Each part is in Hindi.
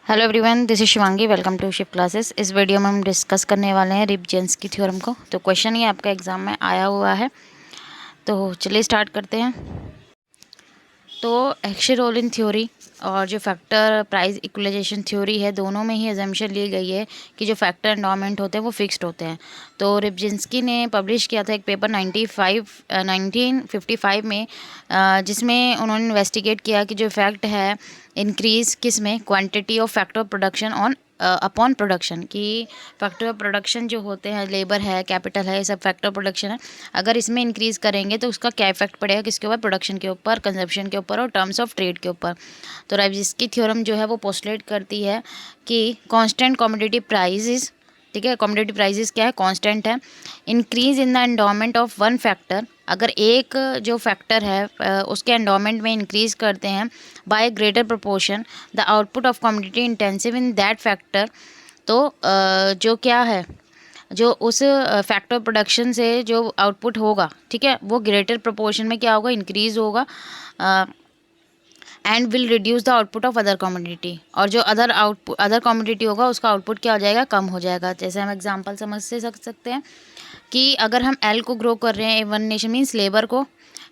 Hello everyone, this is Shivangi. Welcome to ship classes. इस वीडियो में हम डिस्कस करने वाले हैं रिपजेंस की थ्योरम को। तो क्वेश्चन ये आपका एग्जाम में आया हुआ है, तो चलिए स्टार्ट करते हैं। तो एक्शेरोलिन थ्योरी और जो फैक्टर प्राइस इक्वलाइजेशन थ्योरी है, दोनों में ही अजम्पशन ली गई है कि जो फैक्टर एंडोमेंट होते हैं वो फिक्स्ड होते हैं। तो रिपजिंस्की ने पब्लिश किया था एक पेपर 1955 में, जिसमें उन्होंने इन्वेस्टिगेट किया कि जो इफेक्ट है इंक्रीज किस में, quantity of factor of production on upon production, की फैक्टर ऑफ प्रोडक्शन जो होते हैं, लेबर है, कैपिटल है, ये सब फैक्टर ऑफ प्रोडक्शन है। अगर इसमें इंक्रीज़ करेंगे तो उसका क्या इफेक्ट पड़ेगा, किसके ऊपर, प्रोडक्शन के ऊपर, कंजप्शन के ऊपर और टर्म्स ऑफ ट्रेड के ऊपर। तो राइब्जिंस्की थ्योरम जो है वो पोस्टुलेट करती है कि कांस्टेंट कमोडिटी प्राइसेस, ठीक है, कमोडिटी प्राइसेस क्या है, कांस्टेंट है। Increase in the endowment of one factor, अगर एक जो फैक्टर है उसके एंडोमेंट में इंक्रीज करते हैं by greater proportion the output of commodity intensive in that factor, तो जो क्या है, जो उस फैक्टर प्रोडक्शन से जो आउटपुट होगा, ठीक है, वो ग्रेटर प्रोपोर्शन में क्या होगा, इंक्रीज होगा and will reduce the output of other commodity. और जो अदर कमोडिटी होगा उसका आउटपुट क्या हो जाएगा, कम हो जाएगा। जैसे हम एग्जांपल समझ से सकते हैं कि अगर हम एल को ग्रो कर रहे हैं, वन नेशन मीन्स लेबर को,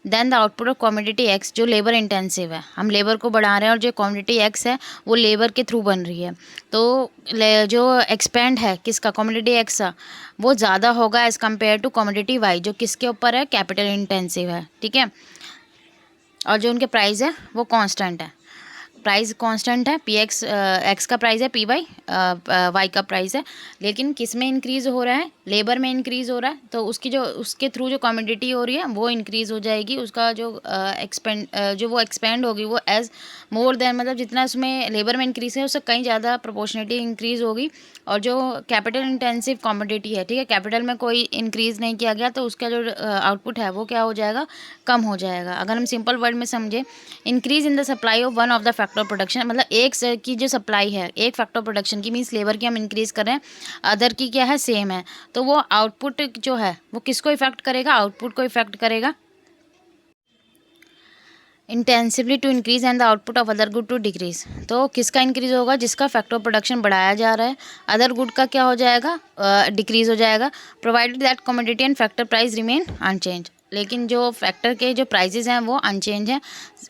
then the output of commodity X जो लेबर इंटेंसिव है, हम लेबर को बढ़ा रहे हैं और जो कमोडिटी एक्स है वो लेबर के थ्रू बन रही है, तो जो एक्सपेंड है किसका, कमोडिटी एक्स का, वो ज़्यादा होगा as compare to commodity Y जो किसके ऊपर है, कैपिटल इंटेंसिव है, ठीक है। और जो उनके प्राइस है वो कांस्टेंट है, प्राइस कांस्टेंट है, पी एक्स एक्स का प्राइस है, पी वाई वाई का प्राइस है, लेकिन किस में इंक्रीज़ हो रहा है, लेबर में इंक्रीज़ हो रहा है, तो उसकी जो उसके थ्रू जो कमोडिटी हो रही है वो इंक्रीज़ हो जाएगी, उसका जो जो वो एक्सपेंड होगी वो एज मोर देन, मतलब जितना उसमें लेबर में इंक्रीज़ है उससे कहीं ज़्यादा प्रोपोर्शनेटली इंक्रीज़ होगी। और जो कैपिटल इंटेंसिव कमोडिटी है, ठीक है, कैपिटल में कोई इंक्रीज़ नहीं किया गया तो उसका जो आउटपुट है वो क्या हो जाएगा, कम हो जाएगा। अगर हम सिंपल वर्ड में समझे, increase in the supply of one of the factor of production, मतलब एक की जो सप्लाई है एक फैक्टर ऑफ प्रोडक्शन की, मीन्स लेबर की हम इंक्रीज कर रहे हैं, अदर की क्या है, सेम है, तो वो आउटपुट जो है वो किसको इफेक्ट करेगा, आउटपुट को इफेक्ट करेगा intensively to increase and the output of other good to decrease. तो किसका इंक्रीज होगा, जिसका फैक्टर ऑफ प्रोडक्शन बढ़ाया जा रहा है, अदर गुड का क्या हो जाएगा, डिक्रीज हो जाएगा, provided that commodity and factor price remain unchange. लेकिन जो फैक्टर के जो प्राइजेज हैं वो अनचेंज हैं।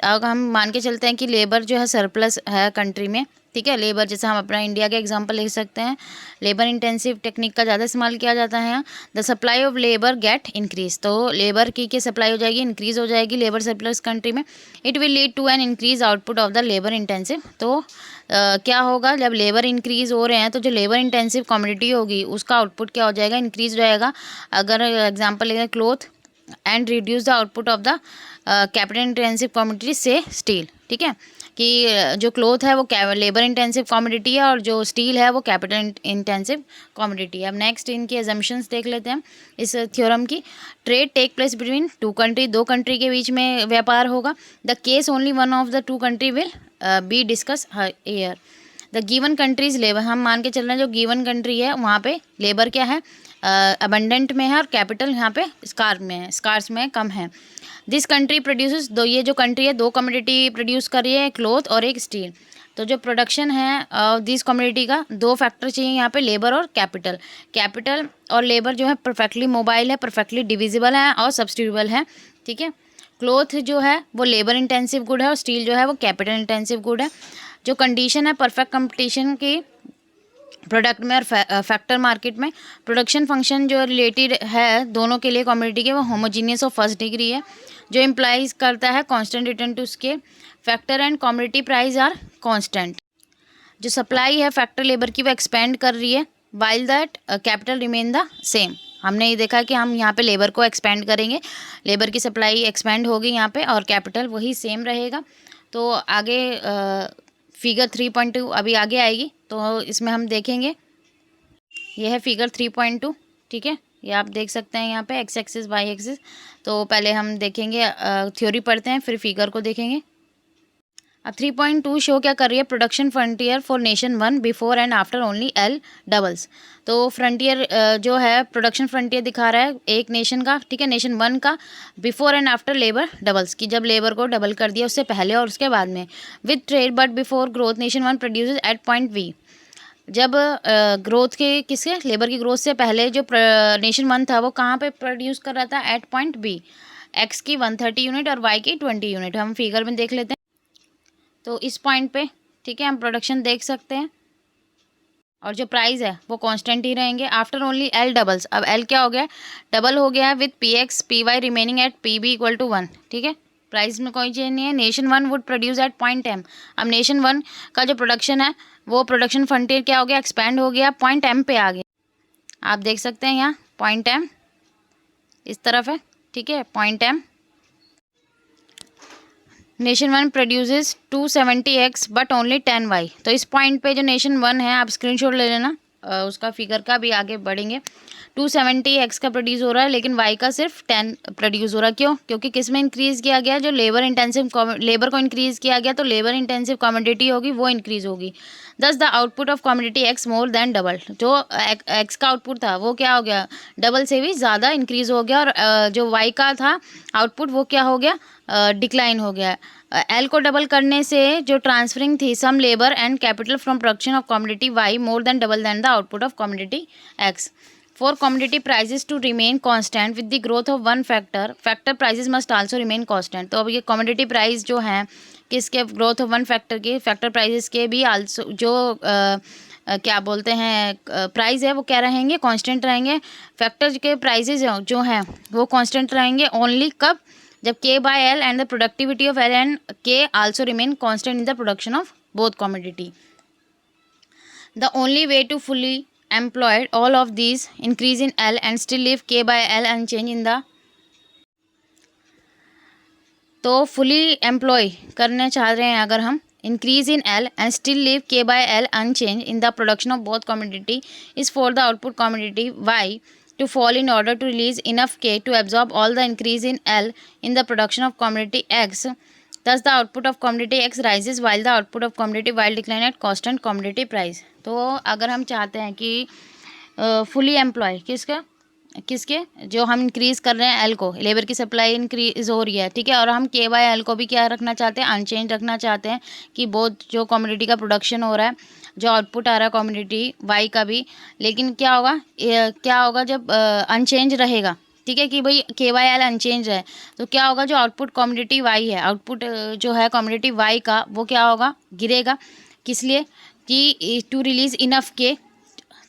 अगर हम मान के चलते हैं कि लेबर जो है सरप्लस है कंट्री में, ठीक है, लेबर, जैसे हम अपना इंडिया के एग्जांपल ले सकते हैं, लेबर इंटेंसिव टेक्निक का ज़्यादा इस्तेमाल किया जाता है यहाँ। The supply of labour get increase, तो लेबर की सप्लाई हो जाएगी, इंक्रीज हो जाएगी लेबर सरप्लस कंट्री में। It will lead to an increase output of the labour intensive. तो क्या होगा, जब लेबर इंक्रीज हो रहे हैं तो जो लेबर इंटेंसिव कमोडिटी होगी उसका आउटपुट क्या हो जाएगा, इंक्रीज हो जाएगा। अगर एग्जाम्पल लेंगे cloth and reduce the output of the capital intensive commodity से स्टील, ठीक है, कि जो क्लोथ है वो लेबर इंटेंसिव कमोडिटी है और जो स्टील है वो कैपिटल इंटेंसिव कमोडिटी है। अब नेक्स्ट इनकी एजम्पशंस देख लेते हैं इस थ्योरम की। Trade take place between two country, दो कंट्री के बीच में व्यापार होगा। The case only one of the two country will be discuss here. The given countries labour, हम मान के चल रहे हैं जो गिवन कंट्री है वहाँ पे लेबर क्या है, अबंडेंट में है और कैपिटल यहाँ पे स्कार्स में है, कम है। दिस कंट्री प्रोड्यूसेस, दो, ये जो कंट्री है दो कमोडिटी प्रोड्यूस कर रही है, क्लोथ और एक स्टील। तो जो प्रोडक्शन है दिस कमोडिटी का, दो फैक्टर चाहिए यहाँ पे, लेबर और कैपिटल। कैपिटल और लेबर जो है परफेक्टली मोबाइल है, परफेक्टली डिविजिबल है और सब्स्टिट्यूएबल है, ठीक है। क्लोथ जो है वो लेबर इंटेंसिव गुड है और स्टील जो है वो कैपिटल इंटेंसिव गुड है। जो कंडीशन है परफेक्ट कंपटीशन की प्रोडक्ट में और फैक्टर मार्केट में, प्रोडक्शन फंक्शन जो रिलेटेड है दोनों के लिए कमोडिटी के, वो होमोजीनियस और फर्स्ट डिग्री है, जो इम्प्लाइज करता है constant return to scale. Factor and commodity price are constant. जो सप्लाई है फैक्टर लेबर की वो एक्सपेंड कर रही है, while that capital remain the same. हमने ये देखा कि हम यहाँ पे लेबर को एक्सपेंड करेंगे, लेबर की सप्लाई एक्सपेंड होगी यहाँ पे और कैपिटल वही सेम रहेगा। तो आगे फिगर 3.2 अभी आगे आएगी, तो इसमें हम देखेंगे, यह है फिगर 3.2, ठीक है, ये आप देख सकते हैं यहाँ पे एक्स एक्सिस वाई एक्सिस। तो पहले हम देखेंगे, थ्योरी पढ़ते हैं फिर फिगर को देखेंगे। अब 3.2 शो क्या कर रही है, production frontier for nation one before and after only L doubles. तो फ्रंटियर जो है प्रोडक्शन फ्रंटियर दिखा रहा है एक नेशन का, ठीक है, नेशन वन का, before and after labour doubles की, जब लेबर को डबल कर दिया उससे पहले और उसके बाद में। With trade but before growth nation one produces at point V. जब ग्रोथ के किसके, लेबर की ग्रोथ से पहले जो नेशन वन था वो कहाँ पे प्रोड्यूस कर रहा था, एट पॉइंट बी। एक्स की 130 यूनिट और वाई की 20 यूनिट, हम फिगर में देख लेते हैं। तो इस पॉइंट पे, ठीक है, हम प्रोडक्शन देख सकते हैं और जो प्राइस है वो कांस्टेंट ही रहेंगे आफ्टर ओनली एल डबल्स। अब एल क्या हो गया, डबल हो गया है with P X P Y remaining at P B equal to 1, ठीक है, प्राइस में कोई चेंज नहीं है। Nation one would produce at point M. अब नेशन वन का जो प्रोडक्शन है वो प्रोडक्शन फ्रंटियर क्या हो गया, एक्सपैंड हो गया, पॉइंट एम पे आ गया। आप देख सकते हैं यहाँ पॉइंट एम इस तरफ है, ठीक है, point M. Nation one produces 270x but only 10y। तो इस पॉइंट पे जो नेशन वन है, आप स्क्रीनशॉट ले लेना, उसका फिगर का भी आगे बढ़ेंगे। 270x का प्रोड्यूस हो रहा है लेकिन y का सिर्फ 10 प्रोड्यूस हो रहा है। क्यों? क्योंकि किस में इंक्रीज़ किया गया, जो लेबर इंटेंसिव, लेबर को इंक्रीज़ किया गया, तो लेबर इंटेंसिव कमोडिटी होगी वो इंक्रीज़ होगी। दस the output of commodity x more than double. जो x का आउटपुट था वो क्या हो गया, डबल से भी ज़्यादा इंक्रीज़ हो गया, और जो y का था आउटपुट वो क्या हो गया, डिक्लाइन हो गया। एल को डबल करने से जो ट्रांसफरिंग थी some labour and capital from production of commodity Y more than double than the output of commodity X. For commodity prices to remain constant with the growth of one factor, factor prices must also remain constant. तो अब ये कमोडिटी प्राइस जो हैं किसके, ग्रोथ ऑफ वन फैक्टर के, फैक्टर प्राइजेस के भी आल्सो जो क्या बोलते हैं प्राइस है वो क्या रहेंगे, कांस्टेंट रहेंगे। फैक्टर के प्राइजेस जो हैं वो कांस्टेंट रहेंगे ओनली कब, जब k by L and the productivity of L and K also remain constant in the production of both commodity. The only way to fully employ all of these increase in L and still leave k by L unchanged in the, तो fully employ करना चाह रहे हैं अगर हम increase in L and still leave k by L unchanged in the production of both commodity is for the output commodity Y to fall in order to release enough K to absorb all the increase in L in the production of commodity X. Thus the output of commodity X rises while the output of commodity Y decline at constant commodity price. तो अगर हम चाहते हैं कि फुली एम्प्लॉय किसके जो हम इंक्रीज़ कर रहे हैं एल को, लेबर की सप्लाई इंक्रीज़ हो रही है, ठीक है, और हम के बाय एल को भी क्या रखना चाहते हैं, अनचेंज रखना चाहते हैं, कि बहुत जो कमोडिटी का प्रोडक्शन हो रहा है, जो आउटपुट आ रहा है कमोडिटी वाई का भी, लेकिन क्या होगा जब अनचेंज रहेगा, ठीक है, कि भाई के वाई एल अनचेंज है, तो क्या होगा, जो आउटपुट कमोडिटी वाई है, आउटपुट जो है कमोडिटी वाई का वो क्या होगा, गिरेगा। किस लिए, कि टू रिलीज़ इनफ के,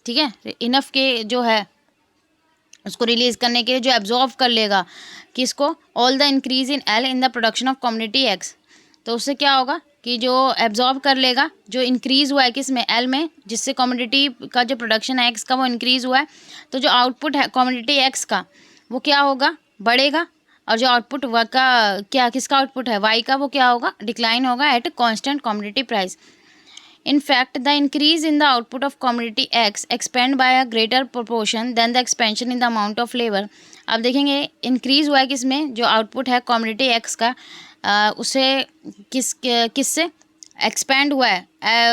ठीक है, इनफ के जो है उसको रिलीज़ करने के लिए जो एब्जॉर्व कर लेगा किसको, all the increase in L in the production of commodity x. तो उससे क्या होगा कि जो एब्जॉर्व कर लेगा जो इंक्रीज़ हुआ है किस में, एल में, जिससे कमोडिटी का जो प्रोडक्शन है एक्स का वो इंक्रीज़ हुआ है, तो जो आउटपुट है कमोडिटी एक्स का वो क्या होगा, बढ़ेगा, और जो आउटपुट का क्या, किसका आउटपुट है वाई का, वो क्या होगा, डिक्लाइन होगा at constant commodity price. In fact, the increase in the output of commodity X expand by a greater proportion than the expansion in the amount of labor. अब देखेंगे इंक्रीज़ हुआ है किसमें, जो आउटपुट है कमोडिटी X का, उसे किससे एक्सपेंड हुआ है,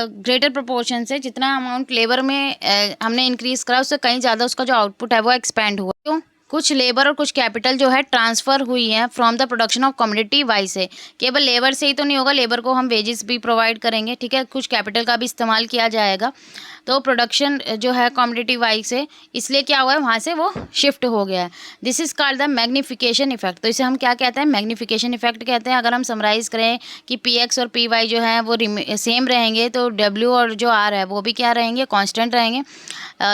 ग्रेटर प्रोपोर्शन से, जितना अमाउंट लेबर में हमने इंक्रीज़ करा उससे कहीं ज़्यादा उसका जो आउटपुट है वो एक्सपेंड हुआ। क्यों? कुछ लेबर और कुछ कैपिटल जो है ट्रांसफ़र हुई है from the production of commodity Y से। केवल लेबर से ही तो नहीं होगा, लेबर को हम वेजेस भी प्रोवाइड करेंगे, ठीक है, कुछ कैपिटल का भी इस्तेमाल किया जाएगा, तो प्रोडक्शन जो है कमोडिटी वाई से, इसलिए क्या हुआ है वहाँ से वो शिफ्ट हो गया है। This is called the magnification effect. तो इसे हम क्या कहते हैं, मैग्नीफिकेशन इफेक्ट कहते हैं। अगर हम समराइज़ करें कि पी एक्स और पी वाई जो है वो सेम रहेंगे, तो डब्ल्यू और जो आर है वो भी क्या रहेंगे, कॉन्स्टेंट रहेंगे।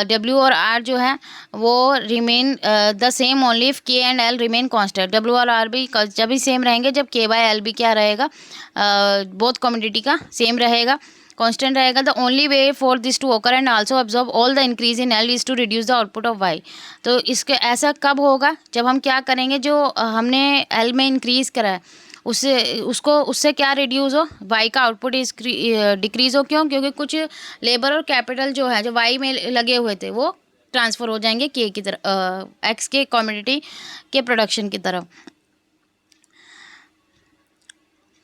डब्ल्यू और आर जो है वो remain the same only if K and L remain constant. W और आर भी जब भी सेम रहेंगे जब के बाय एल भी क्या रहेगा, बोथ कमोडिटी का सेम रहेगा, कांस्टेंट रहेगा। The only way for this to occur and also absorb all the increase in L is to reduce the output of Y. तो इसके ऐसा कब होगा, जब हम क्या करेंगे, जो हमने एल में इंक्रीज़ करा है उससे क्या रिड्यूस हो, वाई का आउटपुट डिक्रीज़ हो। क्यों? क्योंकि कुछ लेबर और कैपिटल जो है जो वाई में लगे हुए थे वो ट्रांसफ़र हो जाएंगे के की तरफ, एक्स के कमोडिटी के प्रोडक्शन की तरफ।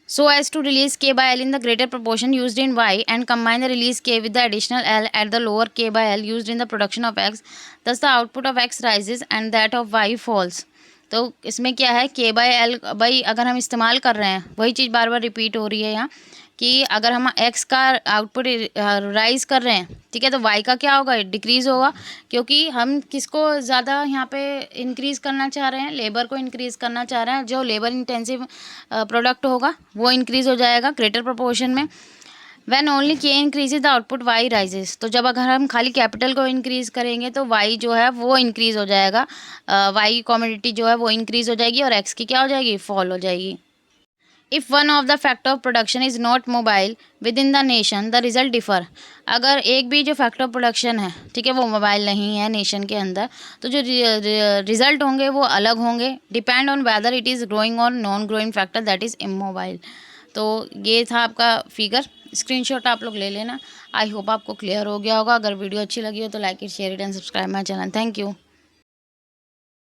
so as to release K by L in the greater proportion used in Y and combine the release K with the additional L at the lower K by L used in the production of X, thus the output of X rises and that of Y falls. तो इसमें क्या है, K by L भाई अगर हम इस्तेमाल कर रहे हैं, वही चीज़ बार बार रिपीट हो रही है यहाँ कि अगर हम एक्स का आउटपुट राइज कर रहे हैं, ठीक है, तो वाई का क्या होगा, डिक्रीज़ होगा, क्योंकि हम किसको ज़्यादा यहाँ पे इंक्रीज़ करना चाह रहे हैं, लेबर को इंक्रीज़ करना चाह रहे हैं, जो लेबर इंटेंसिव प्रोडक्ट होगा वो इंक्रीज़ हो जाएगा ग्रेटर प्रोपोर्शन में। When only K increases the output Y rises, तो जब अगर हम खाली कैपिटल को इंक्रीज़ करेंगे तो वाई जो है वो इंक्रीज़ हो जाएगा, वाई कॉमोडिटी जो है वो इंक्रीज़ हो जाएगी और एक्स की क्या हो जाएगी, फॉल हो जाएगी। If one of the factor of production is not mobile with in the nation the result differ, अगर एक भी जो फैक्टर ऑफ प्रोडक्शन है, ठीक है, वो मोबाइल नहीं है नेशन के अंदर, तो जो रिजल्ट होंगे वो अलग होंगे, depend on whether it is growing और non growing factor that is immobile. तो ये था आपका फिगर, स्क्रीनशॉट आप लोग ले लेना। आई होप आपको क्लियर हो गया होगा। अगर वीडियो अच्छी लगी हो तो like it, share it and subscribe my channel. Thank you.